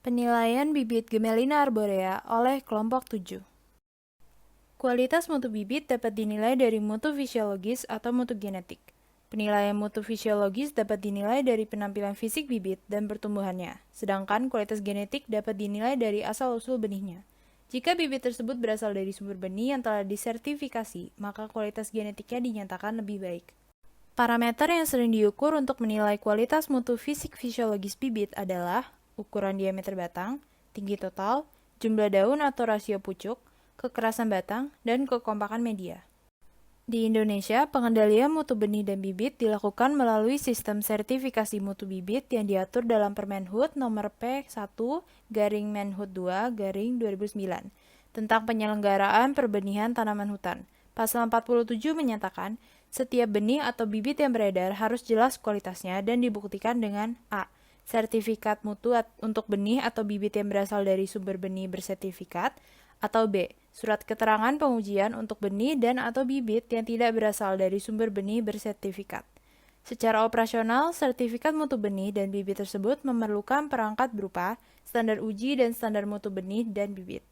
Penilaian bibit Gemelina arborea oleh kelompok 7. Kualitas mutu bibit dapat dinilai dari mutu fisiologis atau mutu genetik. Penilaian mutu fisiologis dapat dinilai dari penampilan fisik bibit dan pertumbuhannya, sedangkan kualitas genetik dapat dinilai dari asal-usul benihnya. Jika bibit tersebut berasal dari sumber benih yang telah disertifikasi, maka kualitas genetiknya dinyatakan lebih baik. Parameter yang sering diukur untuk menilai kualitas mutu fisik fisiologis bibit adalah ukuran diameter batang, tinggi total, jumlah daun atau rasio pucuk, kekerasan batang, dan kekompakan media. Di Indonesia, pengendalian mutu benih dan bibit dilakukan melalui sistem sertifikasi mutu bibit yang diatur dalam Permenhub nomor P1/Menhub 2/2009 tentang penyelenggaraan perbenihan tanaman hutan. Pasal 47 menyatakan, setiap benih atau bibit yang beredar harus jelas kualitasnya dan dibuktikan dengan A. Sertifikat mutu untuk benih atau bibit yang berasal dari sumber benih bersertifikat, atau B. Surat keterangan pengujian untuk benih dan atau bibit yang tidak berasal dari sumber benih bersertifikat. Secara operasional, sertifikat mutu benih dan bibit tersebut memerlukan perangkat berupa standar uji dan standar mutu benih dan bibit.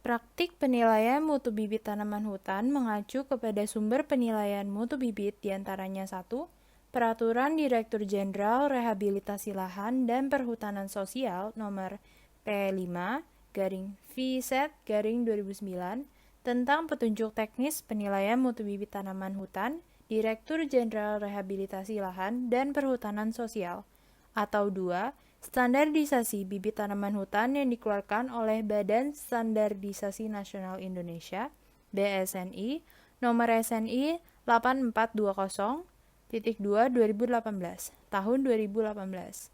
Praktik penilaian mutu bibit tanaman hutan mengacu kepada sumber penilaian mutu bibit diantaranya 1. Peraturan Direktur Jenderal Rehabilitasi Lahan dan Perhutanan Sosial nomor P5/VZ/2009 tentang petunjuk teknis penilaian mutu bibit tanaman hutan Direktur Jenderal Rehabilitasi Lahan dan Perhutanan Sosial, atau 2. Standarisasi bibit tanaman hutan yang dikeluarkan oleh Badan Standarisasi Nasional Indonesia (BSNI) nomor SNI 8420/2/2018 tahun 2018,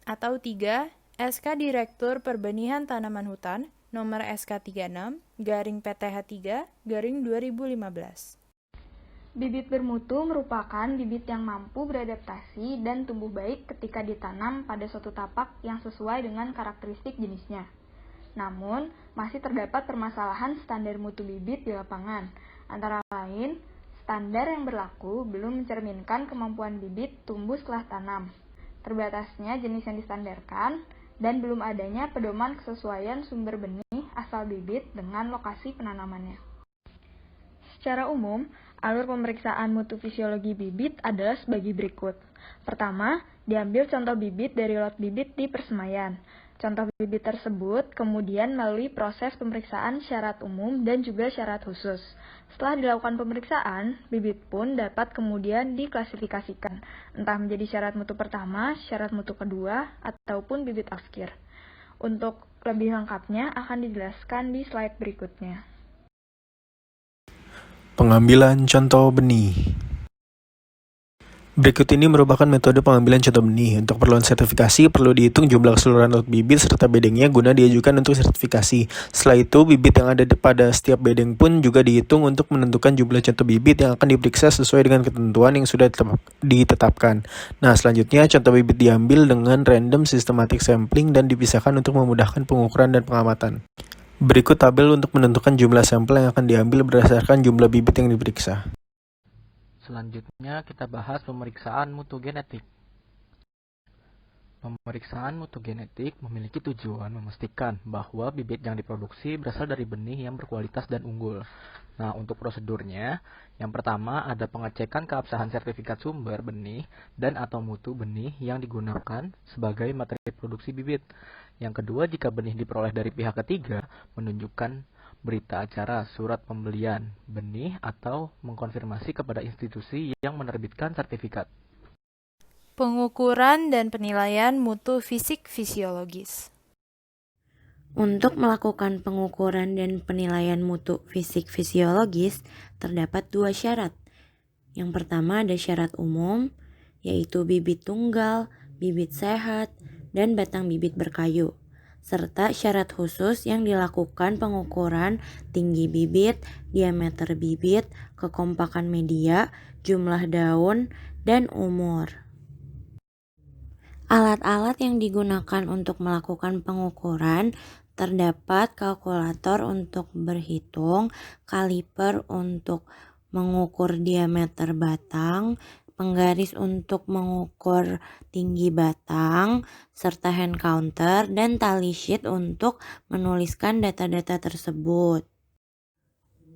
atau 3. SK Direktur Perbenihan Tanaman Hutan nomor SK 36/PTH3/2015. Bibit bermutu merupakan bibit yang mampu beradaptasi dan tumbuh baik ketika ditanam pada suatu tapak yang sesuai dengan karakteristik jenisnya. Namun, masih terdapat permasalahan standar mutu bibit di lapangan. Antara lain, standar yang berlaku belum mencerminkan kemampuan bibit tumbuh setelah tanam, terbatasnya jenis yang distandarkan, dan belum adanya pedoman kesesuaian sumber benih asal bibit dengan lokasi penanamannya. Secara umum, alur pemeriksaan mutu fisiologi bibit adalah sebagai berikut. Pertama, diambil contoh bibit dari lot bibit di persemaian. Contoh bibit tersebut kemudian melalui proses pemeriksaan syarat umum dan juga syarat khusus. Setelah dilakukan pemeriksaan, bibit pun dapat kemudian diklasifikasikan, entah menjadi syarat mutu pertama, syarat mutu kedua, ataupun bibit akhir. Untuk lebih lengkapnya akan dijelaskan di slide berikutnya. Pengambilan contoh benih. Berikut ini merupakan metode pengambilan contoh benih. Untuk keperluan sertifikasi, perlu dihitung jumlah keseluruhan lot bibit serta bedengnya guna diajukan untuk sertifikasi. Setelah itu, bibit yang ada pada setiap bedeng pun juga dihitung untuk menentukan jumlah contoh bibit yang akan diperiksa sesuai dengan ketentuan yang sudah ditetapkan. Nah, selanjutnya contoh bibit diambil dengan random systematic sampling dan dipisahkan untuk memudahkan pengukuran dan pengamatan. Berikut tabel untuk menentukan jumlah sampel yang akan diambil berdasarkan jumlah bibit yang diperiksa. Selanjutnya kita bahas pemeriksaan mutu genetik. Pemeriksaan mutu genetik memiliki tujuan memastikan bahwa bibit yang diproduksi berasal dari benih yang berkualitas dan unggul. Nah, untuk prosedurnya, yang pertama ada pengecekan keabsahan sertifikat sumber benih dan atau mutu benih yang digunakan sebagai materi produksi bibit. Yang kedua, jika benih diperoleh dari pihak ketiga, menunjukkan berita acara surat pembelian benih atau mengkonfirmasi kepada institusi yang menerbitkan sertifikat. Pengukuran dan penilaian mutu fisik fisiologis. Untuk melakukan pengukuran dan penilaian mutu fisik fisiologis, terdapat 2 syarat. Yang pertama ada syarat umum, yaitu bibit tunggal, bibit sehat, dan batang bibit berkayu, serta syarat khusus yang dilakukan pengukuran tinggi bibit, diameter bibit, kekompakan media, jumlah daun, dan umur. Alat-alat yang digunakan untuk melakukan pengukuran terdapat kalkulator untuk berhitung, kaliper untuk mengukur diameter batang, penggaris untuk mengukur tinggi batang, serta hand counter dan tally sheet untuk menuliskan data-data tersebut.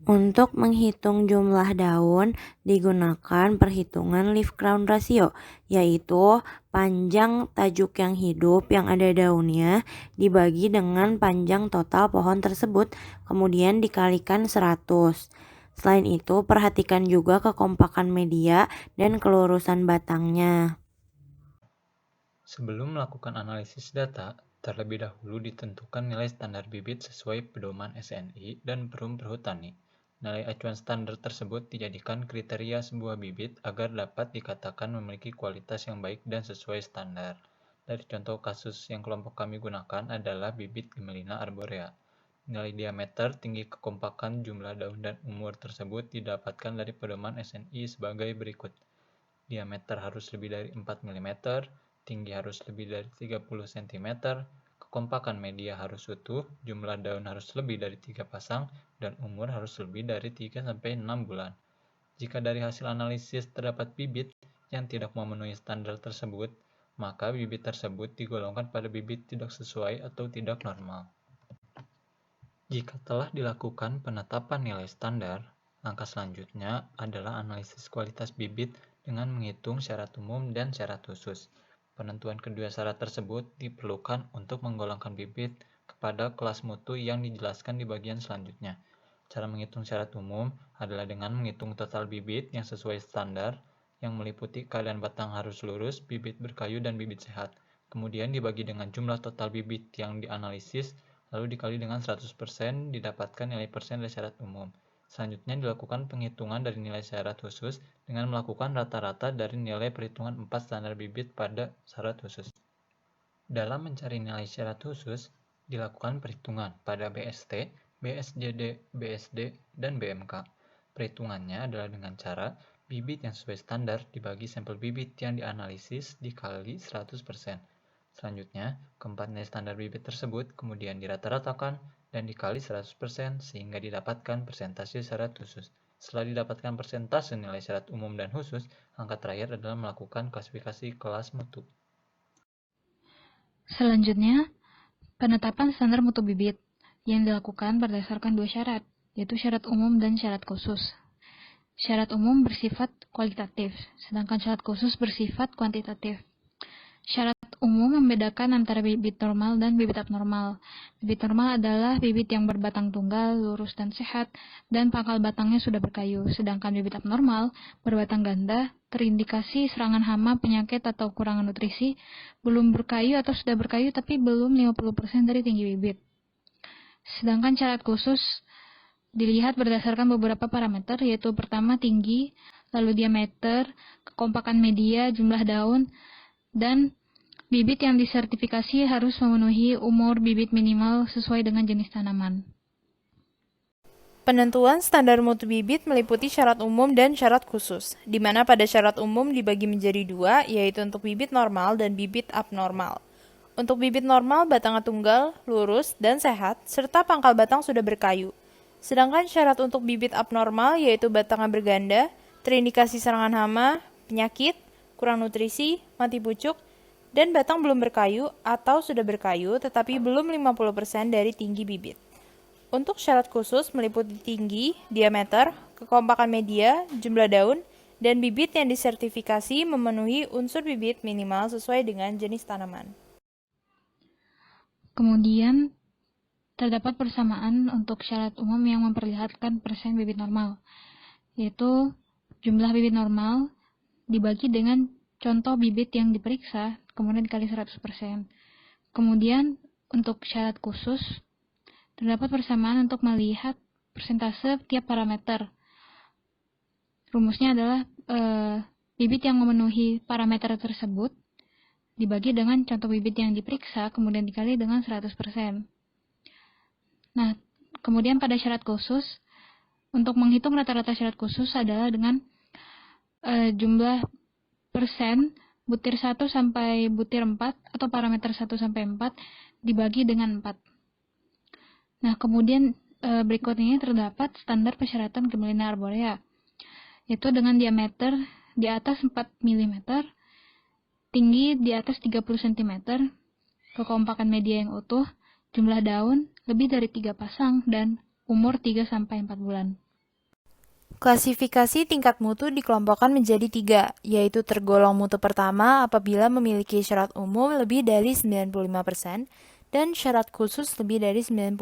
Untuk menghitung jumlah daun digunakan perhitungan leaf crown ratio, yaitu panjang tajuk yang hidup yang ada daunnya dibagi dengan panjang total pohon tersebut, kemudian dikalikan 100. Selain itu, perhatikan juga kekompakan media dan kelurusan batangnya. Sebelum melakukan analisis data, terlebih dahulu ditentukan nilai standar bibit sesuai pedoman SNI dan Perum Perhutani. Nilai acuan standar tersebut dijadikan kriteria sebuah bibit agar dapat dikatakan memiliki kualitas yang baik dan sesuai standar. Dari contoh kasus yang kelompok kami gunakan adalah bibit Gemelina arborea. Nilai diameter, tinggi kekompakan, jumlah daun, dan umur tersebut didapatkan dari pedoman SNI sebagai berikut. Diameter harus lebih dari 4 mm, tinggi harus lebih dari 30 cm, kekompakan media harus utuh, jumlah daun harus lebih dari 3 pasang, dan umur harus lebih dari 3-6 bulan. Jika dari hasil analisis terdapat bibit yang tidak memenuhi standar tersebut, maka bibit tersebut digolongkan pada bibit tidak sesuai atau tidak normal. Jika telah dilakukan penetapan nilai standar, langkah selanjutnya adalah analisis kualitas bibit dengan menghitung syarat umum dan syarat khusus. Penentuan kedua syarat tersebut diperlukan untuk menggolongkan bibit kepada kelas mutu yang dijelaskan di bagian selanjutnya. Cara menghitung syarat umum adalah dengan menghitung total bibit yang sesuai standar, yang meliputi keadaan batang harus lurus, bibit berkayu, dan bibit sehat. Kemudian dibagi dengan jumlah total bibit yang dianalisis, lalu dikali dengan 100%, didapatkan nilai persen dari syarat umum. Selanjutnya dilakukan penghitungan dari nilai syarat khusus dengan melakukan rata-rata dari nilai perhitungan 4 standar bibit pada syarat khusus. Dalam mencari nilai syarat khusus, dilakukan perhitungan pada BST, BSJD, BSD, dan BMK. Perhitungannya adalah dengan cara bibit yang sesuai standar dibagi sampel bibit yang dianalisis dikali 100%. Selanjutnya, keempat nilai standar bibit tersebut kemudian dirata-ratakan dan dikali 100% sehingga didapatkan persentase syarat khusus. Setelah didapatkan persentase nilai syarat umum dan khusus, langkah terakhir adalah melakukan klasifikasi kelas mutu. Selanjutnya, penetapan standar mutu bibit yang dilakukan berdasarkan dua syarat, yaitu syarat umum dan syarat khusus. Syarat umum bersifat kualitatif, sedangkan syarat khusus bersifat kuantitatif. Syarat umum membedakan antara bibit normal dan bibit abnormal. Bibit normal adalah bibit yang berbatang tunggal, lurus dan sehat, dan pangkal batangnya sudah berkayu. Sedangkan bibit abnormal berbatang ganda, terindikasi serangan hama, penyakit, atau kurangan nutrisi, belum berkayu atau sudah berkayu tapi belum 50% dari tinggi bibit. Sedangkan syarat khusus dilihat berdasarkan beberapa parameter, yaitu pertama tinggi, lalu diameter, kekompakan media, jumlah daun, dan bibit yang disertifikasi harus memenuhi umur bibit minimal sesuai dengan jenis tanaman. Penentuan standar mutu bibit meliputi syarat umum dan syarat khusus, di mana pada syarat umum dibagi menjadi dua, yaitu untuk bibit normal dan bibit abnormal. Untuk bibit normal, batangnya tunggal, lurus, dan sehat, serta pangkal batang sudah berkayu. Sedangkan syarat untuk bibit abnormal yaitu batangnya berganda, terindikasi serangan hama, penyakit, kurang nutrisi, mati pucuk, dan batang belum berkayu atau sudah berkayu tetapi belum 50% dari tinggi bibit. Untuk syarat khusus meliputi tinggi, diameter, kekompakan media, jumlah daun, dan bibit yang disertifikasi memenuhi unsur bibit minimal sesuai dengan jenis tanaman. Kemudian, terdapat persamaan untuk syarat umum yang memperlihatkan persen bibit normal, yaitu jumlah bibit normal dibagi dengan contoh bibit yang diperiksa, kemudian dikali 100%. Kemudian, untuk syarat khusus, terdapat persamaan untuk melihat persentase tiap parameter. Rumusnya adalah bibit yang memenuhi parameter tersebut dibagi dengan contoh bibit yang diperiksa, kemudian dikali dengan 100%. Nah, kemudian pada syarat khusus, untuk menghitung rata-rata syarat khusus adalah dengan jumlah persen butir 1 sampai butir 4 atau parameter 1 sampai 4 dibagi dengan 4. Nah, kemudian berikut ini terdapat standar persyaratan Gemelina arborea, yaitu dengan diameter di atas 4 mm, tinggi di atas 30 cm, kekompakan media yang utuh, jumlah daun lebih dari 3 pasang, dan umur 3-4 bulan. Klasifikasi tingkat mutu dikelompokkan menjadi 3, yaitu tergolong mutu pertama apabila memiliki syarat umum lebih dari 95% dan syarat khusus lebih dari 90%.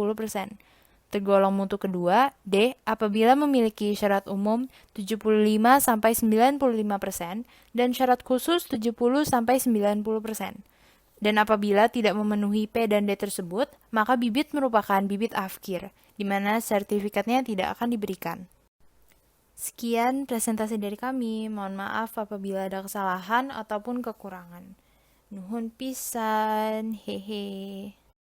Tergolong mutu kedua, D, apabila memiliki syarat umum 75-95% dan syarat khusus 70-90%. Dan apabila tidak memenuhi P dan D tersebut, maka bibit merupakan bibit afkir, di mana sertifikatnya tidak akan diberikan. Sekian presentasi dari kami. Mohon maaf apabila ada kesalahan ataupun kekurangan. Nuhun pisan. Hehe.